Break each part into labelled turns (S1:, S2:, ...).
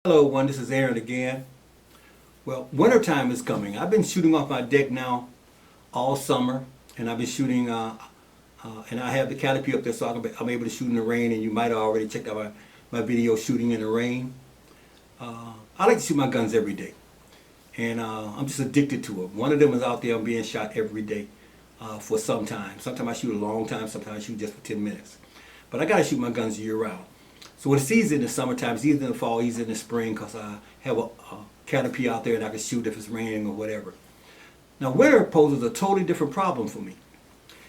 S1: Hello, one. This is Aaron again. Well, wintertime is coming. I've been shooting off my deck now all summer, and I've been shooting, and I have the canopy up there so I'm able to shoot in the rain. And you might have already checked out my video shooting in the rain. I like to shoot my guns every day, and I'm just addicted to it. One of them is out there. I'm being shot every day for some time. Sometimes I shoot a long time. Sometimes I shoot just for 10 minutes. But I got to shoot my guns year round. So when it's easy in the summertime, it's easy in the fall, easy in the spring, because I have a canopy out there and I can shoot if it's raining or whatever. Now winter poses a totally different problem for me,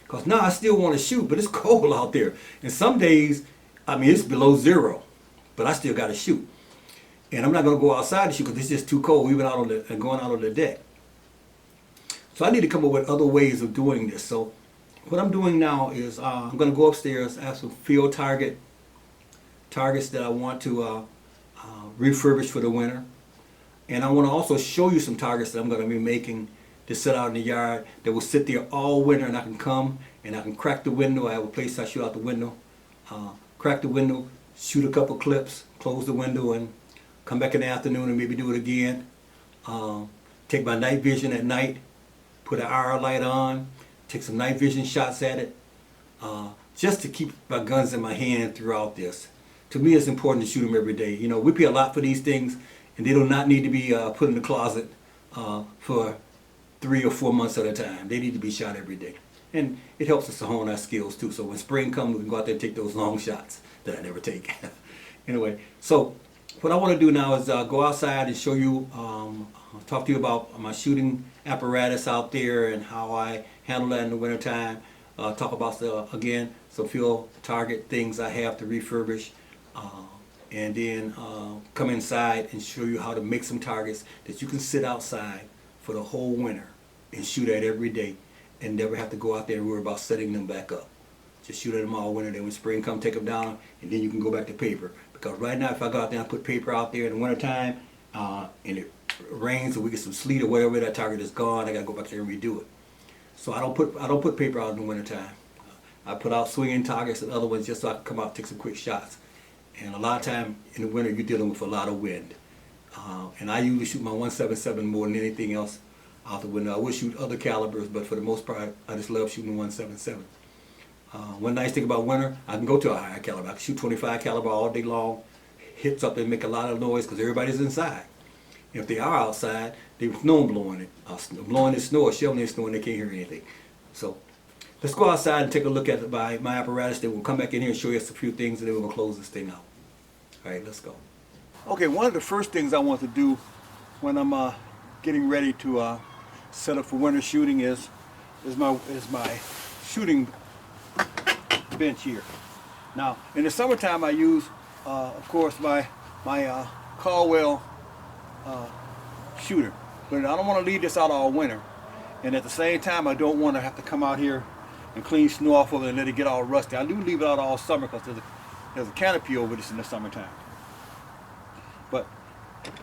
S1: because now I still want to shoot, but it's cold out there. And some days, I mean, it's below zero, but I still got to shoot. And I'm not going to go outside to shoot because it's just too cold, even out on the going out on the deck. So I need to come up with other ways of doing this. So what I'm doing now is I'm going to go upstairs, I have some field targets that I want to refurbish for the winter. And I want to also show you some targets that I'm going to be making to sit out in the yard that will sit there all winter, and I can come and I can crack the window. I have a place I shoot out the window, crack the window, shoot a couple clips, close the window, and come back in the afternoon and maybe do it again. Take my night vision at night, put an IR light on, take some night vision shots at it, just to keep my guns in my hand throughout this. To me, it's important to shoot them every day. You know, we pay a lot for these things, and they do not need to be put in the closet for 3 or 4 months at a time. They need to be shot every day. And it helps us to hone our skills too. So when spring comes, we can go out there and take those long shots that I never take. Anyway, so what I want to do now is go outside and show you, talk to you about my shooting apparatus out there and how I handle that in the wintertime. Talk about, again, some field target things I have to refurbish. And then come inside and show you how to make some targets that you can sit outside for the whole winter and shoot at every day and never have to go out there and worry about setting them back up. Just shoot at them all winter, then when spring comes, take them down, and then you can go back to paper. Because right now, if I go out there and put paper out there in the wintertime and it rains or we get some sleet or whatever, that target is gone, I got to go back there and redo it. So I don't put paper out in the wintertime. I put out swinging targets and other ones just so I can come out and take some quick shots. And a lot of time in the winter you're dealing with a lot of wind. And I usually shoot my 177 more than anything else out the window. I would shoot other calibers, but for the most part I just love shooting 177. One nice thing about winter, I can go to a higher caliber. I can shoot 25 caliber all day long, hits up and make a lot of noise because everybody's inside. If they are outside, there's no one blowing it. Blowing the snow or shoveling the snow and they can't hear anything. So let's go outside and take a look at my apparatus. Then we'll come back in here and show you a few things, and then we'll close this thing out. All right, let's go. Okay, one of the first things I want to do when I'm getting ready to set up for winter shooting is my shooting bench here. Now, in the summertime, I use, of course, my Caldwell shooter, but I don't want to leave this out all winter. And at the same time, I don't want to have to come out here and clean snow off of it and let it get all rusty. I do leave it out all summer because there's a canopy over this in the summertime. But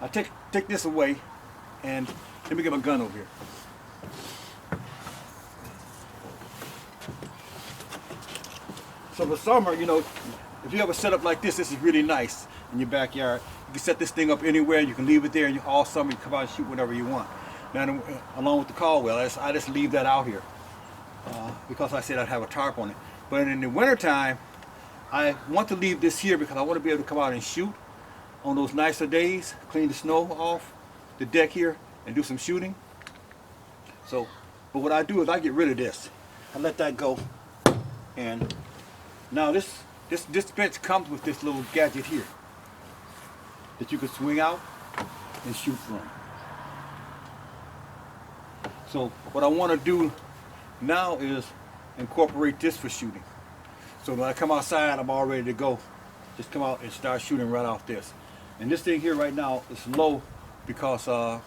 S1: I take this away, and let me get my gun over here. So for summer, you know, if you have a setup like this is really nice in your backyard. You can set this thing up anywhere. You can leave it there, and all summer you come out and shoot whenever you want. Now, along with the Caldwell, I just leave that out here because I said I'd have a tarp on it. But in the wintertime, I want to leave this here because I want to be able to come out and shoot on those nicer days, clean the snow off the deck here, and do some shooting. So, but what I do is I get rid of this. I let that go, and now this bench comes with this little gadget here that you can swing out and shoot from. So what I want to do now is incorporate this for shooting. So when I come outside, I'm all ready to go. Just come out and start shooting right off this. And this thing here right now is low because, of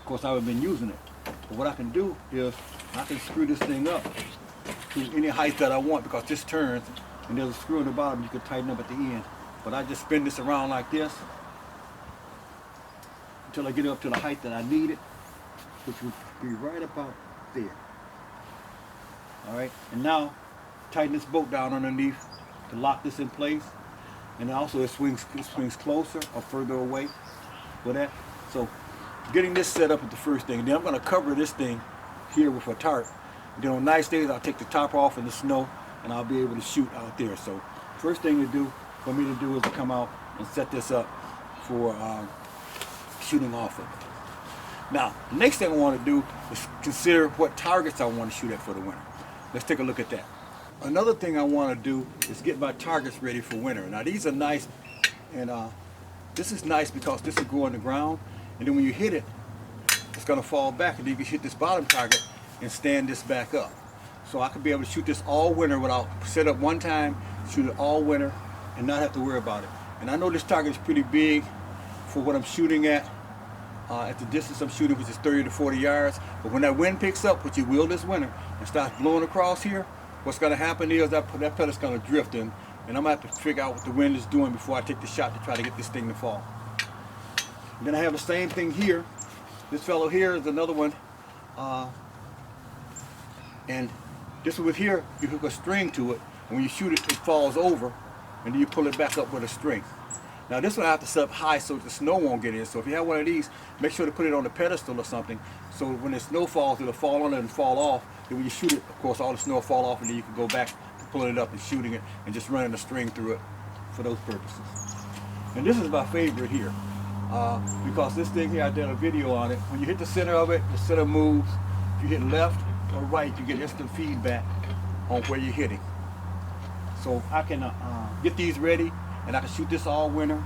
S1: course, I haven't been using it. But what I can do is I can screw this thing up to any height that I want because this turns, and there's a screw in the bottom you can tighten up at the end. But I just spin this around like this until I get it up to the height that I need it, which would be right about there. All right, and now tighten this bolt down underneath to lock this in place. and also it swings closer or further away with that. So getting this set up is the first thing. And then I'm going to cover this thing here with a tarp. And then on nice days I'll take the top off in the snow and I'll be able to shoot out there. So first thing for me to do is to come out and set this up for shooting off of it. Now, the next thing I want to do is consider what targets I want to shoot at for the winter. Let's take a look at that. Another thing I want to do is get my targets ready for winter. Now these are nice, and this is nice because this will go on the ground, and then when you hit it, it's going to fall back, and then you can hit this bottom target and stand this back up. So I could be able to shoot this all winter without set up one time, shoot it all winter, and not have to worry about it. And I know this target is pretty big for what I'm shooting at the distance I'm shooting, which is 30 to 40 yards. But when that wind picks up, which it will this winter, and starts blowing across here, what's going to happen is that pellet's going to drift in, and I'm going to have to figure out what the wind is doing before I take the shot to try to get this thing to fall. And then I have the same thing here. This fellow here is another one. And this one with here, you hook a string to it, and when you shoot it, it falls over, and then you pull it back up with a string. Now this one I have to set up high so the snow won't get in. So if you have one of these, make sure to put it on a pedestal or something, so when the snow falls, it'll fall on it and fall off. And when you shoot it, of course, all the snow will fall off, and then you can go back to pulling it up and shooting it and just running a string through it for those purposes. And this is my favorite here, because this thing here, I did a video on it. When you hit the center of it, the center moves. If you hit left or right, you get instant feedback on where you're hitting. So I can get these ready, and I can shoot this all winter.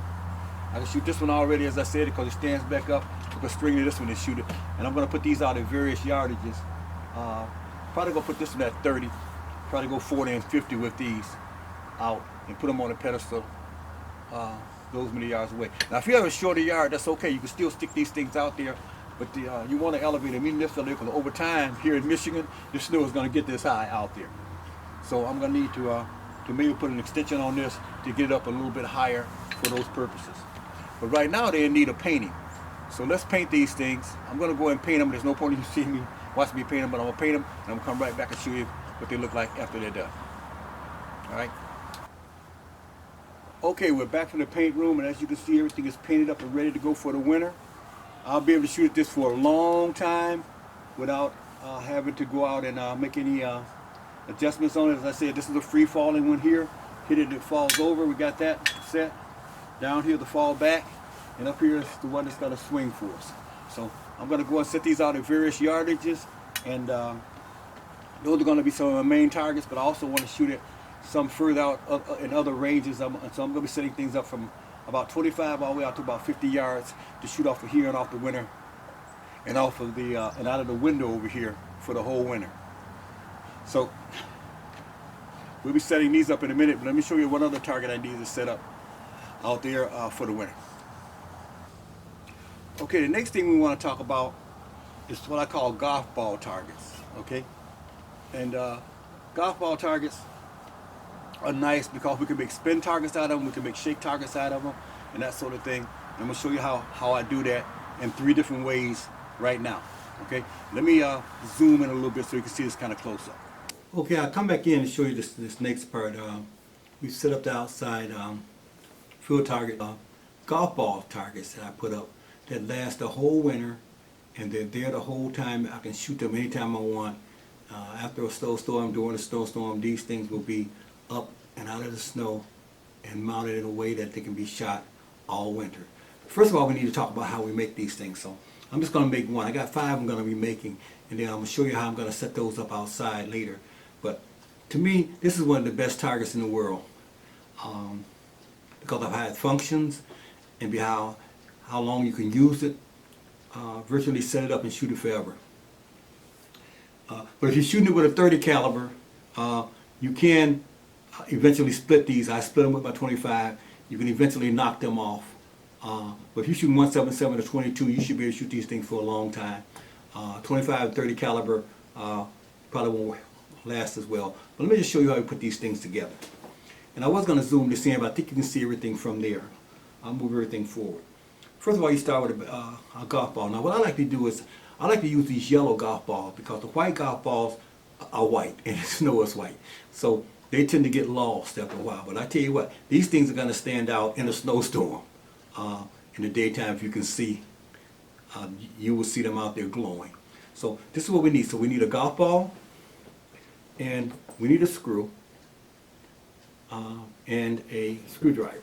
S1: I can shoot this one already, as I said, because it stands back up. Put a string to this one and shoot it. And I'm going to put these out at various yardages. Probably going to put this one at 30. Probably go 40 and 50 with these out and put them on a pedestal those many yards away. Now if you have a shorter yard, that's okay. You can still stick these things out there, but you want to elevate them even this fella, because over time here in Michigan, the snow is going to get this high out there. So I'm going to need to maybe put an extension on this to get it up a little bit higher for those purposes. But right now they need a painting. So let's paint these things. I'm going to go and paint them. There's no point in you seeing me watch me paint them, but I'm going to paint them, and I'm going to come right back and show you what they look like after they're done. All right. Okay, we're back from the paint room, and as you can see, everything is painted up and ready to go for the winter. I'll be able to shoot this for a long time without having to go out and make any adjustments on it. As I said, this is a free falling one here. Hit it, it falls over. We got that set. Down here, the fall back, and up here is the one that's going to swing for us. So I'm going to go and set these out at various yardages, and those are going to be some of my main targets, but I also want to shoot it some further out in other ranges. So I'm going to be setting things up from about 25 all the way out to about 50 yards to shoot off of here and off the winter, and off of the and out of the window over here for the whole winter. So we'll be setting these up in a minute, but let me show you one other target I need to set up out there for the winter. Okay, the next thing we want to talk about is what I call golf ball targets. Okay, and golf ball targets are nice because we can make spin targets out of them, we can make shake targets out of them, and that sort of thing. And I'm going to show you how I do that in 3 different ways right now. Okay, let me zoom in a little bit so you can see this kind of close up. Okay, I'll come back in and show you this next part. We set up the outside field target golf ball targets that I put up that last the whole winter, and they're there the whole time. I can shoot them anytime I want. After a snowstorm, during a snowstorm, these things will be up and out of the snow and mounted in a way that they can be shot all winter. First of all, we need to talk about how we make these things. So I'm just going to make one. I got 5 I'm going to be making, and then I'm going to show you how I'm going to set those up outside later. But to me, this is one of the best targets in the world because of how it functions and how long you can use it. Virtually set it up and shoot it forever. But if you're shooting it with a 30 caliber, you can eventually split these. I split them with my 25. You can eventually knock them off. But if you're shooting 177 or 22, you should be able to shoot these things for a long time. 25 and 30 caliber probably won't last as well. But let me just show you how we put these things together. And I was going to zoom this in, but I think you can see everything from there. I'll move everything forward. First of all, you start with a golf ball. Now what I like to do is, I like to use these yellow golf balls because the white golf balls are white and the snow is white. So they tend to get lost after a while. But I tell you what, these things are going to stand out in a snowstorm. In the daytime, if you can see, you will see them out there glowing. So this is what we need. So we need a golf ball, and we need a screw, and a screwdriver.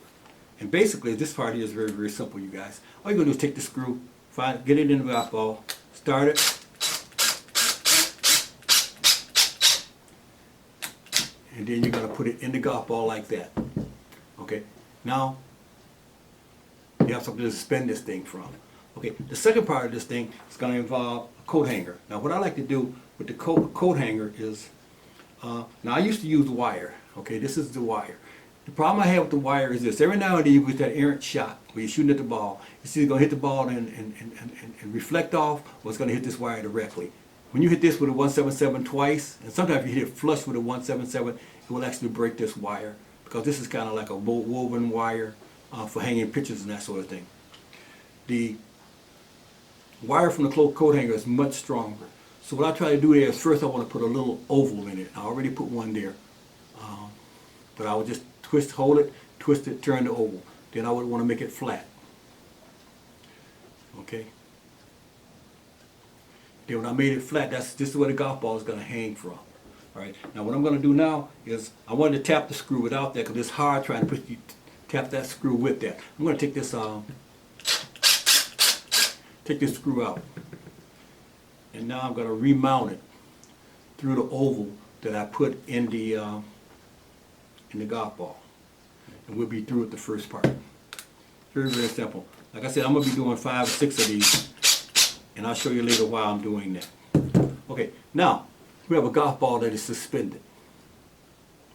S1: And basically, this part here is very, very simple, you guys. All you're going to do is take the screw, get it in the golf ball, start it, and then you're going to put it in the golf ball like that. Okay, now you have something to suspend this thing from. Okay, the second part of this thing is going to involve a coat hanger. Now what I like to do with the coat hanger is, now I used to use wire. Okay, this is the wire. The problem I have with the wire is this: every now and then you get that errant shot where you're shooting at the ball. It's either going to hit the ball and reflect off, or it's going to hit this wire directly. When you hit this with a 177 twice, and sometimes if you hit it flush with a 177, it will actually break this wire, because this is kind of like a woven wire for hanging pictures and that sort of thing. The wire from the coat hanger is much stronger. So what I try to do there is, first I want to put a little oval in it. I already put one there. But I would just hold it, twist it, turn the oval. Then I would want to make it flat. Okay? Then when I made it flat, this is where the golf ball is going to hang from. Alright, now what I'm going to do now is, I wanted to tap the screw without that, because it's hard trying to tap that screw with that. I'm going to take this screw out. And now I'm going to remount it through the oval that I put in the golf ball. And we'll be through with the first part. Very, very simple. Like I said, I'm going to be doing 5 or 6 of these, and I'll show you later why I'm doing that. Okay, now we have a golf ball that is suspended.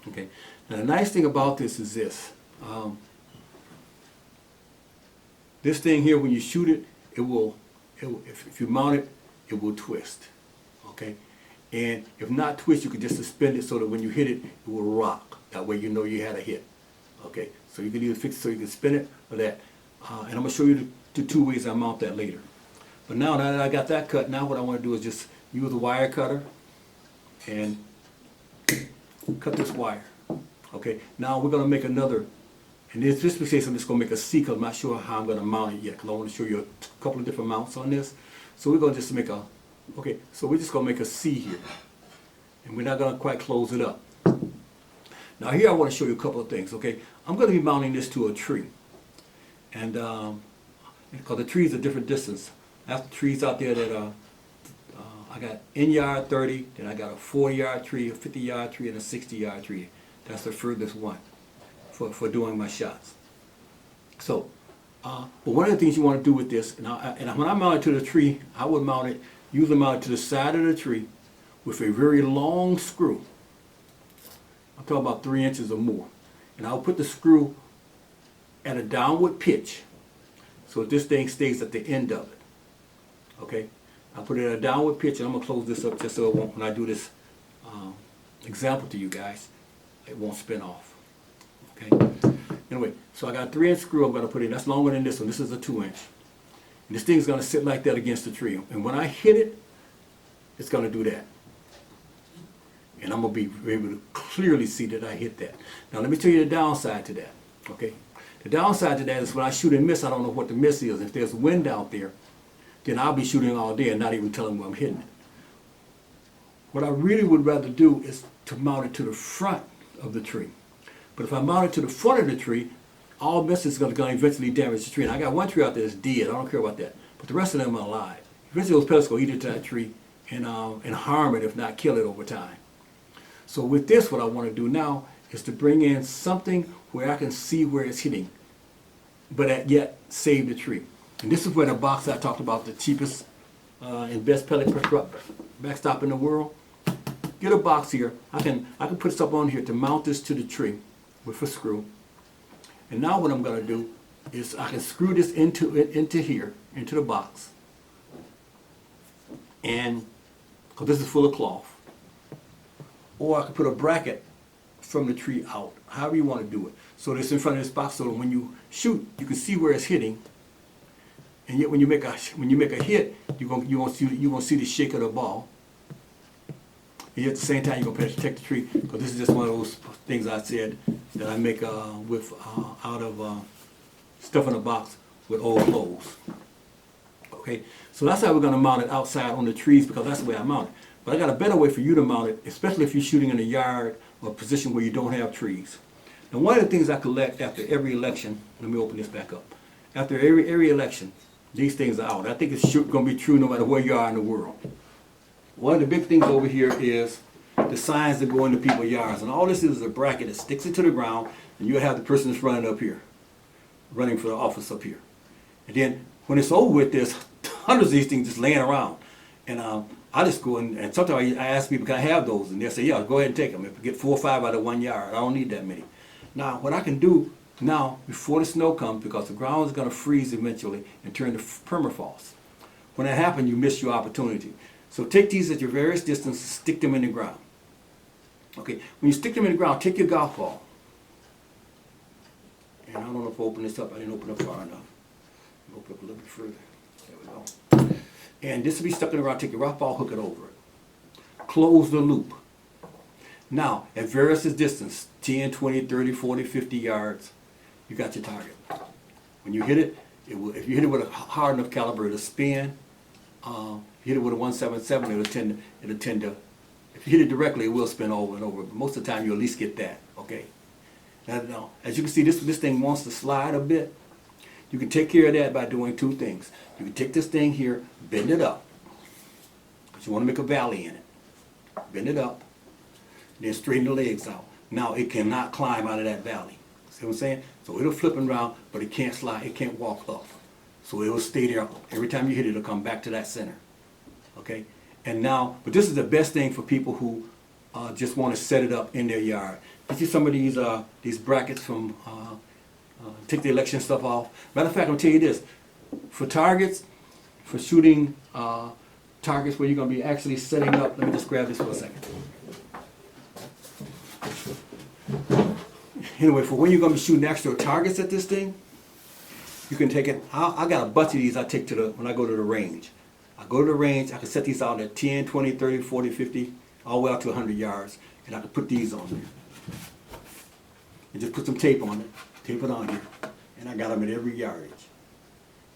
S1: Okay, now the nice thing about this is this. This thing here, when you shoot it, if you mount it, it will twist. Okay, and if not twist, you can just suspend it so that when you hit it, it will rock. That way you know you had a hit. Okay, so you can either fix it so you can spin it or that. And I'm going to show you the 2 ways I mount that later. But now that I got that cut, now what I want to do is just use a wire cutter and cut this wire. Okay, now we're going to make another. And this case I'm just going to make a C, because I'm not sure how I'm going to mount it yet, because I want to show you a couple of different mounts on this. So we're going to just make a, okay, so we're just going to make a C here. And we're not going to quite close it up. Now here I want to show you a couple of things, okay? I'm going to be mounting this to a tree. And because the trees are different distance. I have trees out there that I got in yard 30, then I got a 40-yard tree, a 50-yard tree, and a 60-yard tree. That's the furthest one for doing my shots. So, but one of the things you want to do with this, and when I mount it to the tree, I would usually mount it to the side of the tree with a very long screw. I'm talking about 3 inches or more. And I'll put the screw at a downward pitch so this thing stays at the end of it. Okay? I'll put it at a downward pitch, and I'm going to close this up just so it won't, when I do this example to you guys, it won't spin off. Okay? Anyway, so I got a 3-inch screw I'm going to put in. That's longer than this one. This is a 2-inch. And this thing's going to sit like that against the tree. And when I hit it, it's going to do that. And I'm going to be able to clearly see that I hit that. Now let me tell you the downside to that. Okay? The downside to that is when I shoot and miss, I don't know what the miss is. If there's wind out there, then I'll be shooting all day and not even telling where I'm hitting it. What I really would rather do is to mount it to the front of the tree. But if I mount it to the front of the tree, all miss is going to eventually damage the tree. And I got one tree out there that's dead. I don't care about that. But the rest of them are alive. Eventually those pellets go eat into that tree and harm it, if not kill it over time. So with this, what I want to do now is to bring in something where I can see where it's hitting, but yet save the tree. And this is where the box I talked about, the cheapest and best pellet backstop in the world. Get a box here. I can put stuff on here to mount this to the tree with a screw. And now what I'm going to do is I can screw this into here, into the box. And because this is full of cloth. Or I could put a bracket from the tree out, however you want to do it. So it's in front of this box, so that when you shoot, you can see where it's hitting. And yet when you make a hit, you're gonna see the shake of the ball. And yet at the same time, you're gonna protect the tree, because this is just one of those things I said that I make with out of stuff in a box with old clothes. Okay, so that's how we're gonna mount it outside on the trees, because that's the way I mount it. But I got a better way for you to mount it, especially if you're shooting in a yard or a position where you don't have trees. Now, one of the things I collect after every election, let me open this back up. After every election, these things are out. I think it's going to be true no matter where you are in the world. One of the big things over here is the signs that go into people's yards. And all this is a bracket that sticks it to the ground, and you have the person that's running up here, running for the office up here. And then when it's over with, there's hundreds of these things just laying around. And I just go in, and sometimes I ask people, can I have those? And they'll say, yeah, go ahead and take them. If I get 4 or 5 out of 1 yard, I don't need that many. Now, what I can do now, before the snow comes, because the ground is going to freeze eventually and turn to permafrost. When that happens, you miss your opportunity. So take these at your various distances, stick them in the ground. Okay, when you stick them in the ground, take your golf ball. And I don't know if I open this up. I didn't open it up far enough. Open up a little bit further. There we go. And this will be stuck in the ground. Take your rough ball, hook it over it. Close the loop. Now, at various distances, 10, 20, 30, 40, 50 yards, you got your target. When you hit it, if you hit it with a hard enough caliber, it'll spin. If you hit it with a 177, it'll tend to, if you hit it directly, it will spin over and over. But most of the time, you'll at least get that, okay? Now, as you can see, this thing wants to slide a bit. You can take care of that by doing 2 things. You can take this thing here, bend it up, because you want to make a valley in it. Bend it up, then straighten the legs out. Now, it cannot climb out of that valley. See what I'm saying? So it'll flip around, but it can't slide, it can't walk up. So it will stay there. Every time you hit it, it'll come back to that center. Okay? And now, but this is the best thing for people who just want to set it up in their yard. You see some of these brackets from, take the election stuff off. Matter of fact, I'll tell you this. For targets, for shooting targets where you're going to be actually setting up, let me just grab this for a second. Anyway, for when you're going to be shooting actual targets at this thing, you can take it. I got a bunch of these I take when I go to the range. I go to the range, I can set these out at 10, 20, 30, 40, 50, all the way out to 100 yards, and I can put these on there. And just put some tape on it, tape it on here, and I got them at every yardage.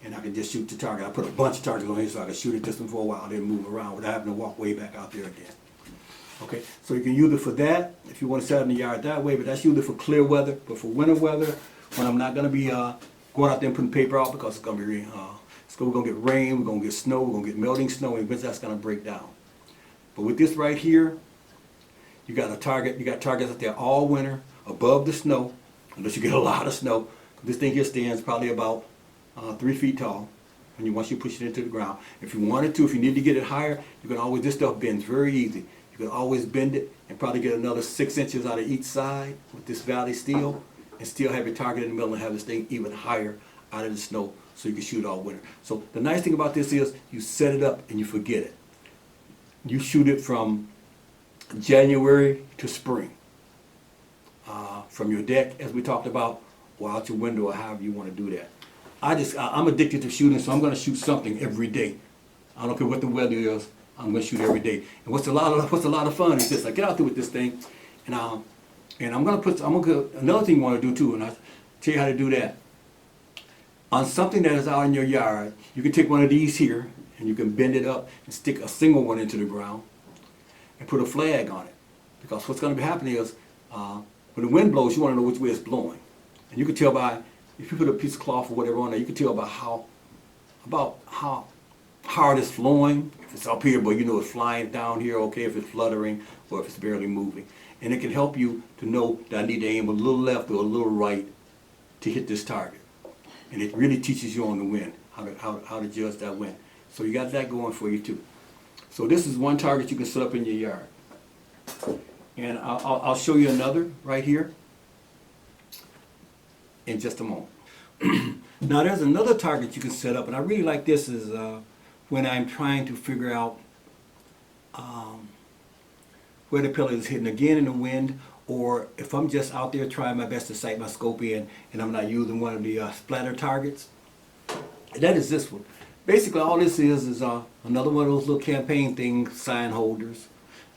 S1: And I can just shoot the target. I put a bunch of targets on here so I can shoot it just for a while, then move around without having to walk way back out there again. Okay, so you can use it for that if you want to set it in the yard that way, but that's usually for clear weather. But for winter weather, when I'm not going to be going out there and putting paper out, because it's going to be we're going to get rain, we're going to get snow, we're going to get melting snow, and eventually that's going to break down. But with this right here, you got targets out there all winter above the snow, unless you get a lot of snow. This thing here stands probably about 3 feet tall once you push it into the ground. If you wanted to, if you need to get it higher, you can always, this stuff bends very easy. You can always bend it and probably get another 6 inches out of each side with this valley steel, and still have your target in the middle and have this thing even higher out of the snow so you can shoot all winter. So the nice thing about this is you set it up and you forget it. You shoot it from January to spring. From your deck, as we talked about, or out your window, or however you want to do that. I'm addicted to shooting, so I'm going to shoot something every day. I don't care what the weather is. I'm going to shoot every day. And what's a lot of fun is this: I get out there with this thing, and I'm going to another thing you want to do too, and I'll tell you how to do that. On something that is out in your yard, you can take one of these here, and you can bend it up and stick a single one into the ground, and put a flag on it. Because what's going to be happening is, when the wind blows, you want to know which way it's blowing. And you can tell by, if you put a piece of cloth or whatever on there, you can tell by how hard it's flowing. If it's up here, but you know it's flying down here, okay, if it's fluttering or if it's barely moving. And it can help you to know that I need to aim a little left or a little right to hit this target. And it really teaches you on the wind, how to judge that wind. So you got that going for you too. So this is one target you can set up in your yard. And I'll show you another right here in just a moment. Now there's another target you can set up, and I really like this is when I'm trying to figure out where the pellet is hitting again in the wind, or if I'm just out there trying my best to sight my scope in and I'm not using one of the splatter targets. And that is this one. Basically all this is another one of those little campaign things, sign holders,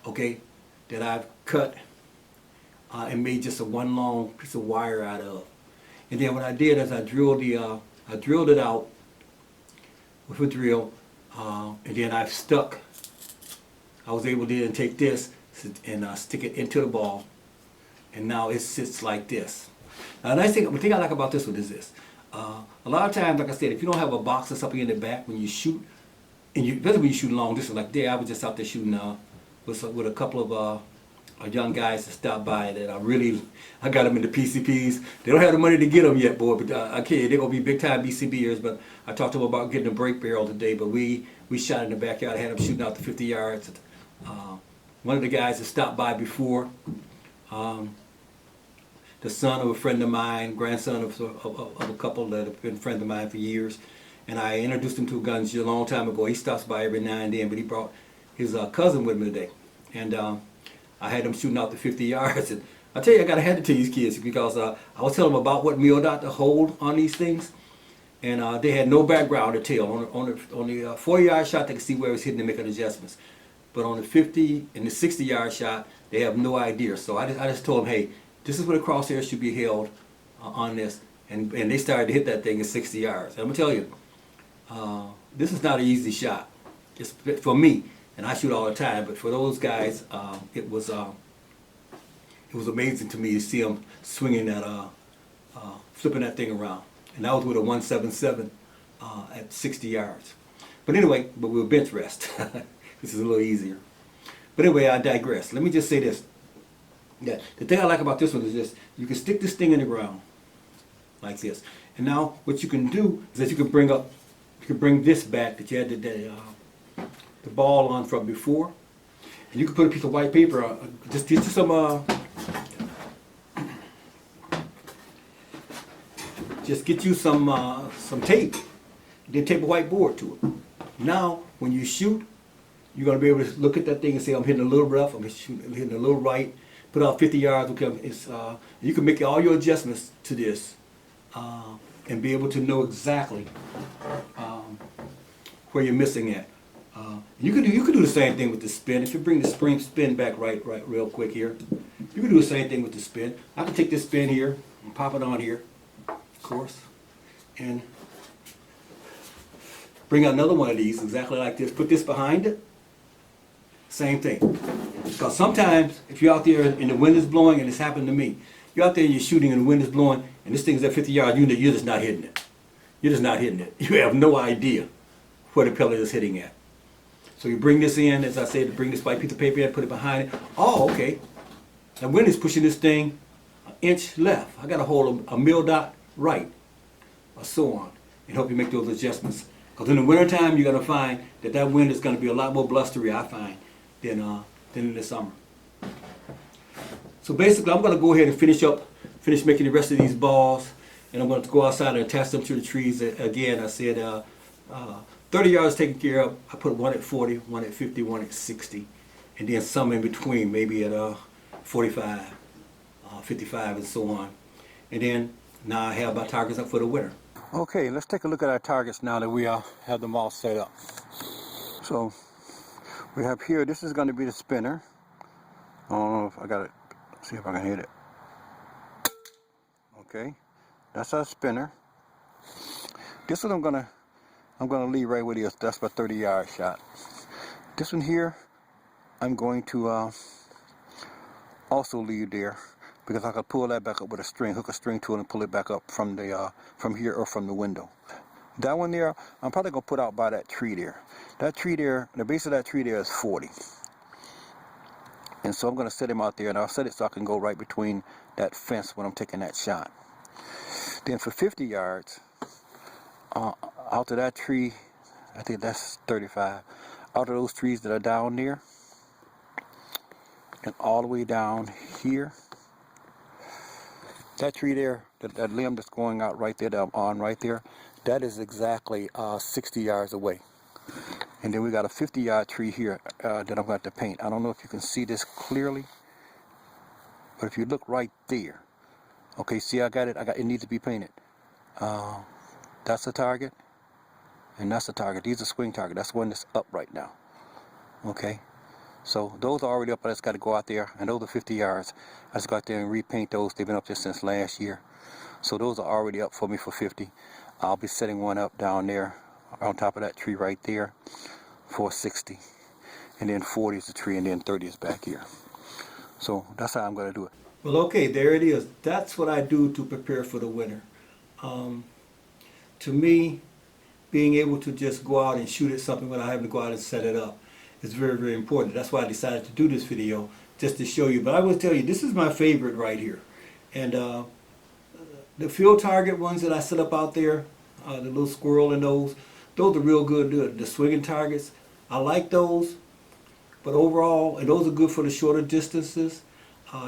S1: okay? that I've cut and made just a one long piece of wire out of. And then what I did is I drilled it out with a drill, and then I was able to then take this and stick it into the ball, and now it sits like this. Now the thing I like about this one is this. A lot of times, like I said, if you don't have a box or something in the back when you shoot, especially when you shoot long distance, like there I was just out there shooting with a couple of young guys that stopped by that I got them into PCPs. They don't have the money to get them yet, boy, but I can't. They're gonna be big time BCBers. But I talked to them about getting a brake barrel today. But we shot in the backyard. I had them shooting out to 50 yards. One of the guys that stopped by before, the son of a friend of mine, grandson of a couple that have been friends of mine for years, and I introduced him to guns a long time ago. He stops by every now and then, but he brought his cousin with me today, and I had them shooting out to 50 yards. And I tell you, I gotta hand it to these kids because I was telling them about what mil dot to hold on these things, and they had no background to tell. On the 40-yard shot, they could see where it was hitting and making adjustments, but on the 50 and the 60-yard shot, they have no idea. So I just told them, hey, this is where the crosshair should be held on this, and they started to hit that thing at 60 yards. And I'm gonna tell you, this is not an easy shot. It's for me, and I shoot all the time. But for those guys, it was amazing to me to see them swinging that, flipping that thing around. And that was with a 177 at 60 yards. But anyway, we'll bench rest. This is a little easier. But anyway, I digress. Let me just say this. Yeah, the thing I like about this one is this: you can stick this thing in the ground like this, and now what you can do is that you can bring this back that you had the ball on from before, and you can put a piece of white paper on. Just get you some just get you some tape, then tape a whiteboard to it. Now when you shoot, you're gonna be able to look at that thing and say, I'm hitting a little rough, I'm hitting a little right. Put out 50 yards. You can make all your adjustments to this and be able to know exactly where you're missing at. You can do the same thing with the spin. If you bring the spin back right real quick here, you can do the same thing with the spin. I can take this spin here and pop it on here, of course, and bring out another one of these exactly like this. Put this behind it. Same thing. Because sometimes, if you're out there and the wind is blowing, and it's happened to me, you're out there and you're shooting and the wind is blowing, and this thing's at 50 yards, you're just not hitting it. You're just not hitting it. You have no idea where the pellet is hitting at. So you bring this in, as I said, bring this white piece of paper in, put it behind it. Oh, okay. The wind is pushing this thing an inch left. I got to hold a mil dot right, or so on, and help you make those adjustments. Because in the wintertime, you're going to find that wind is going to be a lot more blustery, I find, than in the summer. So basically, I'm going to go ahead and finish making the rest of these balls, and I'm going to go outside and attach them to the trees. Again, I said 30 yards taken care of. I put one at 40, one at 50, one at 60, and then some in between, maybe at 45, 55, and so on. And then now I have my targets up for the winter. Okay, let's take a look at our targets now that we have them all set up. So we have here, this is going to be the spinner. I don't know if I got it. See if I can hit it. Okay, that's our spinner. This one I'm gonna leave right where it is. That's my 30-yard shot. This one here, I'm going to also leave there because I could pull that back up with a string, hook a string to it, and pull it back up from here or from the window. That one there, I'm probably gonna put out by that tree there. That tree there, the base of that tree there is 40. And so I'm gonna set him out there, and I'll set it so I can go right between that fence when I'm taking that shot. Then for 50 yards, out to that tree, I think that's 35. Out of those trees that are down there, and all the way down here, that tree there, that limb that's going out right there, that I'm on right there, that is exactly 60 yards away. And then we got a 50-yard tree here that I'm going to paint. I don't know if you can see this clearly, but if you look right there, okay, see I got it. It needs to be painted. That's the target, and that's the target. These are swing target. That's the one that's up right now. Okay, So those are already up. I just got to go out there, and those are 50 yards. I just go out there and repaint those. They've been up there since last year. So those are already up for me for 50. I'll be setting one up down there on top of that tree right there for 60. And then 40 is the tree, and then 30 is back here. So that's how I'm going to do it. Well, okay, there it is. That's what I do to prepare for the winter. To me, being able to just go out and shoot at something without having to go out and set it up is very, very important. That's why I decided to do this video, just to show you. But I will tell you, this is my favorite right here. And the field target ones that I set up out there, the little squirrel and those are real good. The swinging targets, I like those. But overall, and those are good for the shorter distances.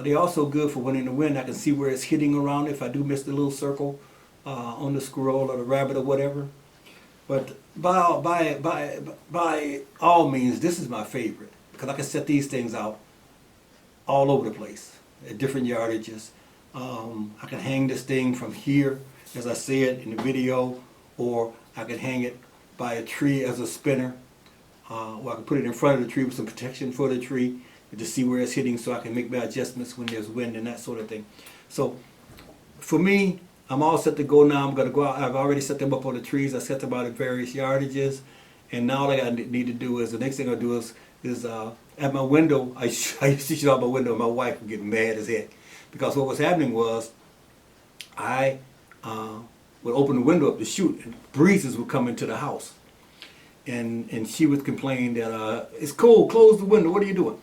S1: They're also good for when in the wind I can see where it's hitting around if I do miss the little circle on the squirrel or the rabbit or whatever. But by all means, this is my favorite because I can set these things out all over the place at different yardages. I can hang this thing from here, as I said in the video, or I can hang it by a tree as a spinner, or I can put it in front of the tree with some protection for the tree to see where it's hitting so I can make my adjustments when there's wind and that sort of thing. So for me, I'm all set to go now. I'm going to go out. I've already set them up on the trees. I set them out at various yardages. And now all I need to do is, the next thing I'll do is at my window, I used to shoot out my window and my wife would get mad as heck. Because what was happening was I would open the window up to shoot and breezes would come into the house. And she would complain that it's cold, close the window, what are you doing?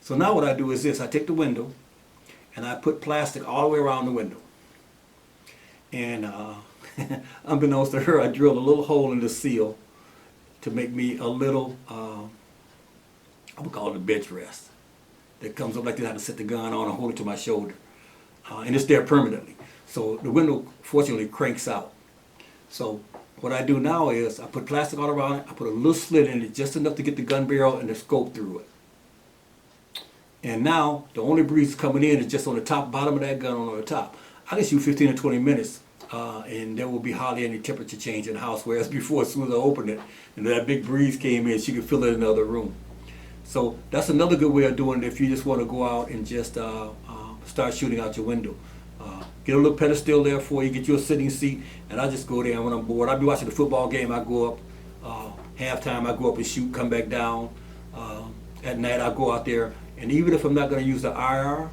S1: So now what I do is this, I take the window and I put plastic all the way around the window. And unbeknownst to her, I drilled a little hole in the seal to make me a little, I would call it a bench rest. That comes up like this. I have to set the gun on and hold it to my shoulder. And it's there permanently. So the window, fortunately, cranks out. So what I do now is I put plastic all around it. I put a little slit in it, just enough to get the gun barrel and the scope through it. And now the only breeze coming in is just on the top, bottom of that gun on the top. I can shoot 15 or 20 minutes, and there will be hardly any temperature change in the house. Whereas before, as soon as I opened it, and that big breeze came in, she could feel it in the other room. So that's another good way of doing it if you just want to go out and just start shooting out your window. Get a little pedestal there for you, get you a sitting seat, and I just go there when I'm bored. I'll be watching the football game, I go up, halftime I go up and shoot, come back down. At night I go out there, and even if I'm not going to use the IR,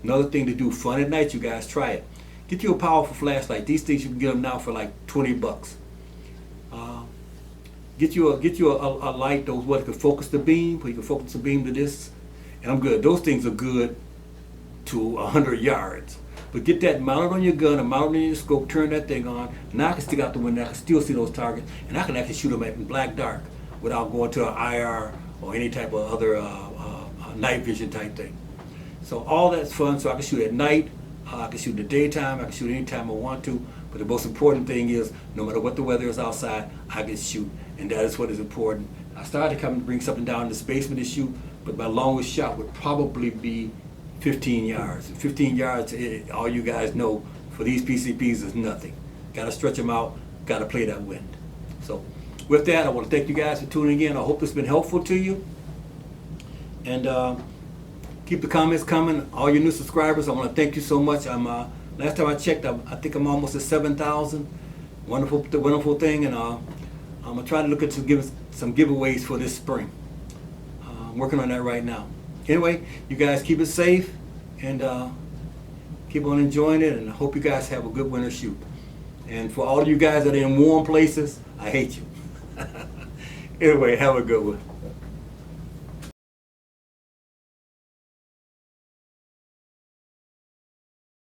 S1: another thing to do, fun at night, you guys, try it. Get you a powerful flashlight. These things you can get them now for like 20 bucks. Get you a light, those what can focus the beam, where you can focus the beam to this, and I'm good. Those things are good to 100 yards. But get that mounted on your gun and mounted on your scope, turn that thing on, and now I can stick out the window, I can still see those targets, and I can actually shoot them in black dark without going to an IR or any type of other night vision type thing. So all that's fun, so I can shoot at night, I can shoot in the daytime, I can shoot anytime I want to, but the most important thing is, no matter what the weather is outside, I can shoot, and that is what is important. I started to come and bring something down in this basement to shoot, but my longest shot would probably be 15 yards. 15 yards, all you guys know, for these PCPs is nothing. Got to stretch them out, got to play that wind. So with that, I want to thank you guys for tuning in. I hope it's been helpful to you. And keep the comments coming. All your new subscribers, I want to thank you so much. Last time I checked, I think I'm almost at 7,000. Wonderful thing, and I'm gonna try to look at some giveaways for this spring. I'm working on that right now. Anyway, you guys keep it safe and keep on enjoying it, and I hope you guys have a good winter shoot. And for all of you guys that are in warm places, I hate you. Anyway, have a good one.